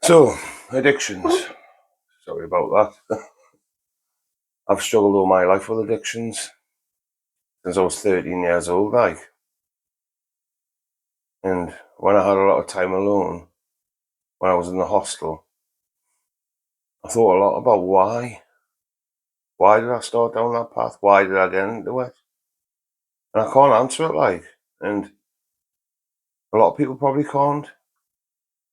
So, addictions. Sorry about that. I've struggled all my life with addictions since I was 13 years old, like. And when I had a lot of time alone, when I was in the hostel, I thought a lot about why. Why did I start down that path? Why did I get into it? And I can't answer it, like. And a lot of people probably can't.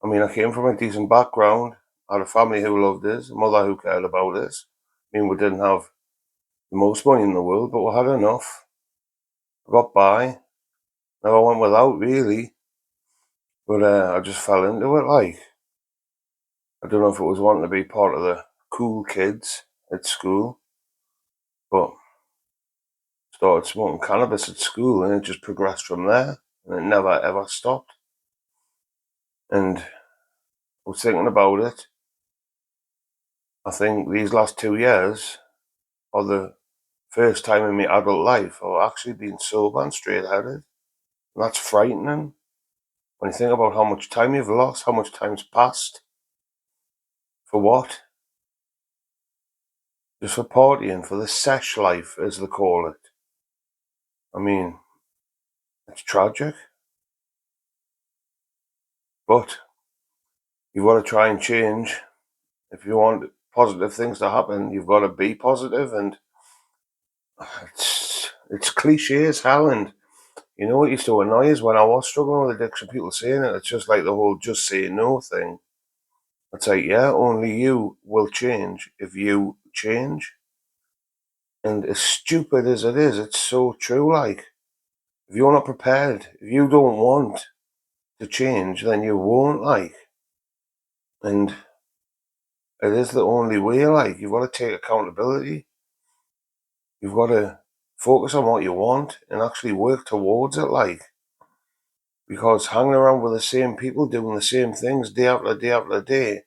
I mean, I came from a decent background. I had a family who loved us, a mother who cared about us. I mean, we didn't have the most money in the world, but we had enough. I got by. Never went without, really. But I just fell into it, like. I don't know if it was wanting to be part of the cool kids at school, but started smoking cannabis at school and it just progressed from there and it never ever stopped. And I was thinking about it. I think these last 2 years are the first time in my adult life I've actually been sober and straight-headed. And that's frightening when you think about how much time you've lost, how much time's passed. For what? Just for partying, for the sesh life, as they call it. I mean, it's tragic. But you've got to try and change. If you want positive things to happen, you've got to be positive, and it's cliche as hell. And you know what used to annoy is when I was struggling with addiction, people saying it. It's just like the whole "just say no" thing. It's like, yeah, only you will change if you change. And as stupid as it is, it's so true. Like, if you're not prepared, if you don't want to change, then you won't. Like, and it is the only way. Like, you've got to take accountability. You've got to focus on what you want and actually work towards it, like, because hanging around with the same people doing the same things day after day after day,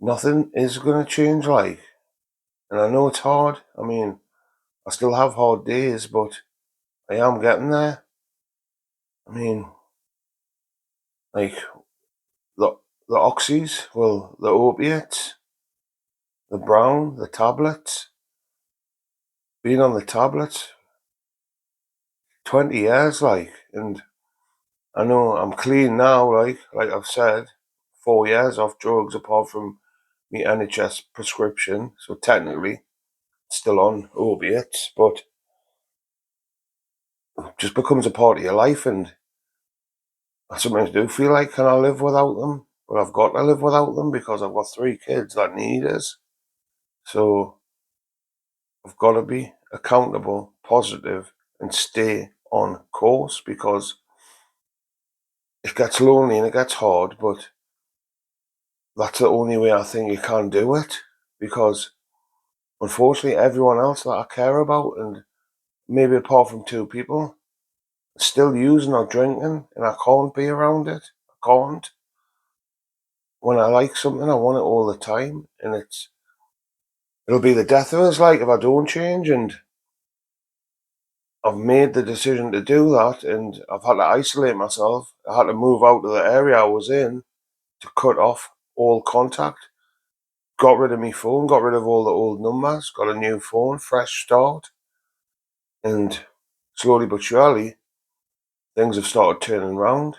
nothing is going to change, like. And I know it's hard. I mean, I still have hard days, but I am getting there. I mean, like, the the oxys, well, the opiates, the brown, the tablets, being on the tablets, 20 years, like, and I know I'm clean now, like I've said, 4 years off drugs apart from my NHS prescription, so technically still on opiates, but it just becomes a part of your life, and I sometimes do feel like, can I live without them? But I've got to live without them because I've got 3 kids that need us. So I've got to be accountable, positive, and stay on course because it gets lonely and it gets hard, but that's the only way I think you can do it, because unfortunately everyone else that I care about, and maybe apart from 2 people, still using or drinking, and I can't be around it. I can't. When I like something, I want it all the time, and it'll be the death of us, like, if I don't change. And I've made the decision to do that, and I've had to isolate myself. I had to move out of the area I was in to cut off all contact. Got rid of my phone, got rid of all the old numbers, got a new phone, fresh start, and slowly but surely, things have started turning around.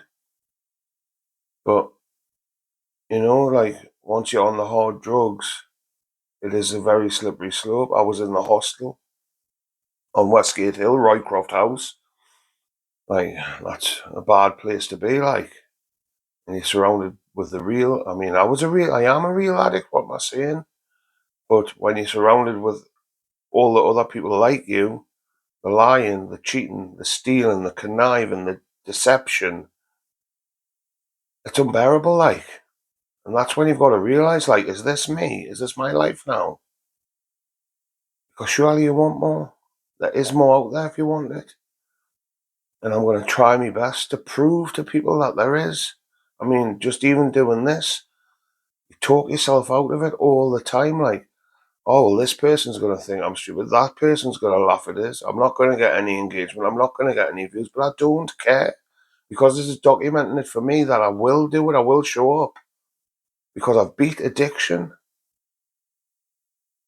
But, like, once you're on the hard drugs, it is a very slippery slope. I was in the hostel on Westgate Hill, Roycroft House. Like, that's a bad place to be, like. And you're surrounded with the real, I mean, I am a real addict, what am I saying? But when you're surrounded with all the other people like you, the lying, the cheating, the stealing, the conniving, the deception, it's unbearable, like. And that's when you've got to realise, like, is this me? Is this my life now? Because surely you want more. There is more out there if you want it. And I'm going to try my best to prove to people that there is. I mean, just even doing this, you talk yourself out of it all the time. Like, oh, well, this person's going to think I'm stupid. That person's going to laugh at this. I'm not going to get any engagement. I'm not going to get any views. But I don't care. Because this is documenting it for me that I will do it. I will show up. because I've beat addiction.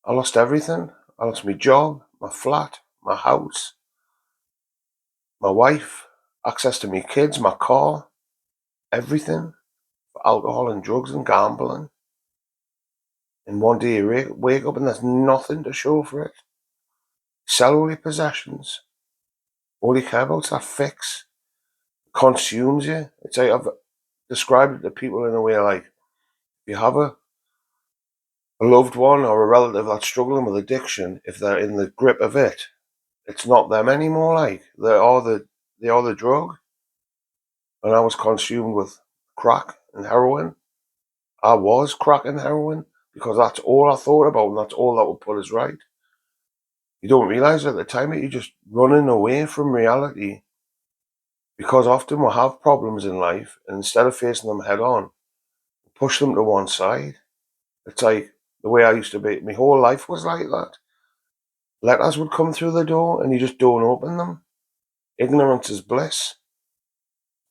I lost everything. I lost my job, my flat, my house, my wife, access to my kids, my car, everything for alcohol and drugs and gambling. And one day you wake up and there's nothing to show for it. Sell all your possessions. All you care about is that fix. Consumes you. It's like I've described it to people in a way like, if you have a loved one or a relative that's struggling with addiction, if they're in the grip of it, it's not them anymore. Like they are the drug. And I was consumed with crack and heroin. I was crack and heroin because that's all I thought about, and that's all that would put us right. You don't realize at the time that you're just running away from reality, because often we'll have problems in life, and instead of facing them head on, push them to one side. It's like the way I used to be. My whole life was like that. Letters would come through the door, and you just don't open them. Ignorance is bliss.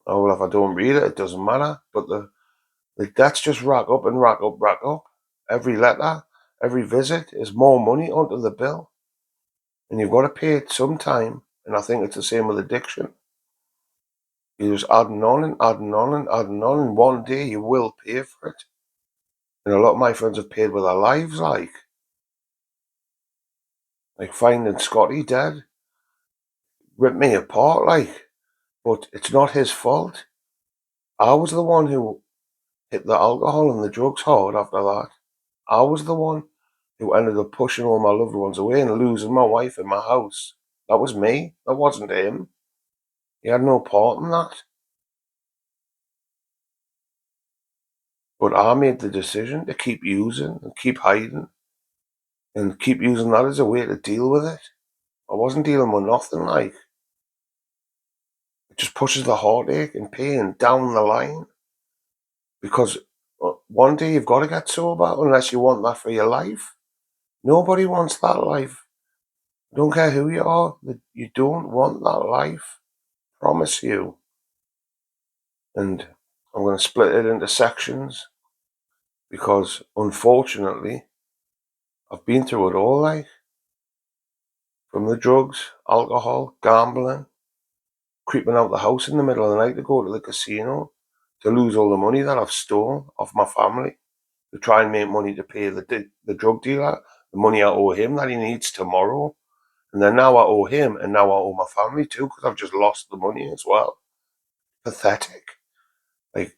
Oh, well, if I don't read it, it doesn't matter. But the debts just rack up and rack up, rack up. Every letter, every visit is more money onto the bill. And you've got to pay it sometime. And I think it's the same with addiction. You're just adding on and adding on and adding on, and one day you will pay for it. And a lot of my friends have paid with their lives, like finding Scotty dead, ripped me apart, like. But it's not his fault. I was the one who hit the alcohol and the drugs hard after that. I was the one who ended up pushing all my loved ones away and losing my wife and my house. That was me. That wasn't him. He had no part in that. But I made the decision to keep using and keep hiding and keep using that as a way to deal with it. I wasn't dealing with nothing, like. It just pushes the heartache and pain down the line. Because one day you've got to get sober unless you want that for your life. Nobody wants that life. I don't care who you are, you don't want that life. Promise you. And I'm going to split it into sections because, unfortunately, I've been through it all, like, from the drugs, alcohol, gambling, creeping out the house in the middle of the night to go to the casino, to lose all the money that I've stolen off my family, to try and make money to pay the drug dealer the money I owe him that he needs tomorrow. And then now I owe him, and now I owe my family too, because I've just lost the money as well. Pathetic. Like,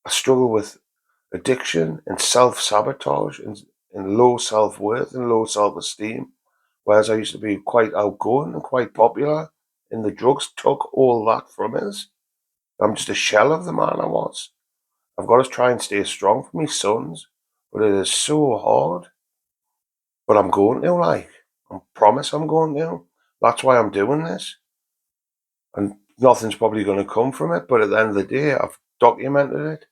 I struggle with addiction and self-sabotage and low self-worth and low self-esteem. Whereas I used to be quite outgoing and quite popular, and the drugs took all that from us. I'm just a shell of the man I was. I've got to try and stay strong for my sons, but it is so hard. But I'm going to, like, I promise I'm going to. That's why I'm doing this. And nothing's probably going to come from it, but at the end of the day, I've documented it.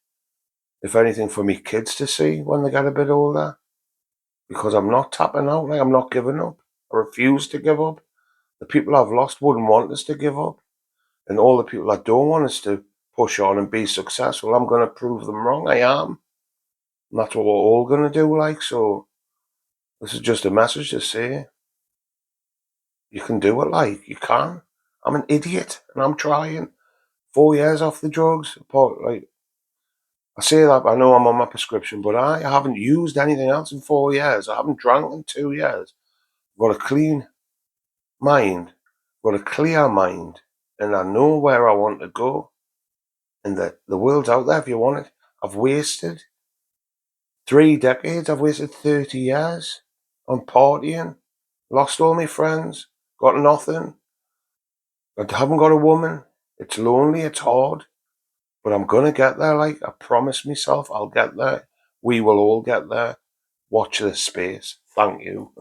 If anything, for me kids to see when they get a bit older. Because I'm not tapping out, like, I'm not giving up. I refuse to give up. The people I've lost wouldn't want us to give up. And all the people that don't want us to push on and be successful, I'm going to prove them wrong. I am. And that's what we're all going to do, like. So this is just a message to say, you can do it, like. You can. I'm an idiot, and I'm trying. 4 years off the drugs. Like, I say that, I know I'm on my prescription, but I haven't used anything else in 4 years. I haven't drank in 2 years. I've got a clean mind, got a clear mind, and I know where I want to go. And the world's out there if you want it. I've wasted 3 decades. I've wasted 30 years on partying. Lost all my friends. Got nothing. I haven't got a woman. It's lonely. It's hard. But I'm going to get there. Like, I promise myself I'll get there. We will all get there. Watch this space. Thank you.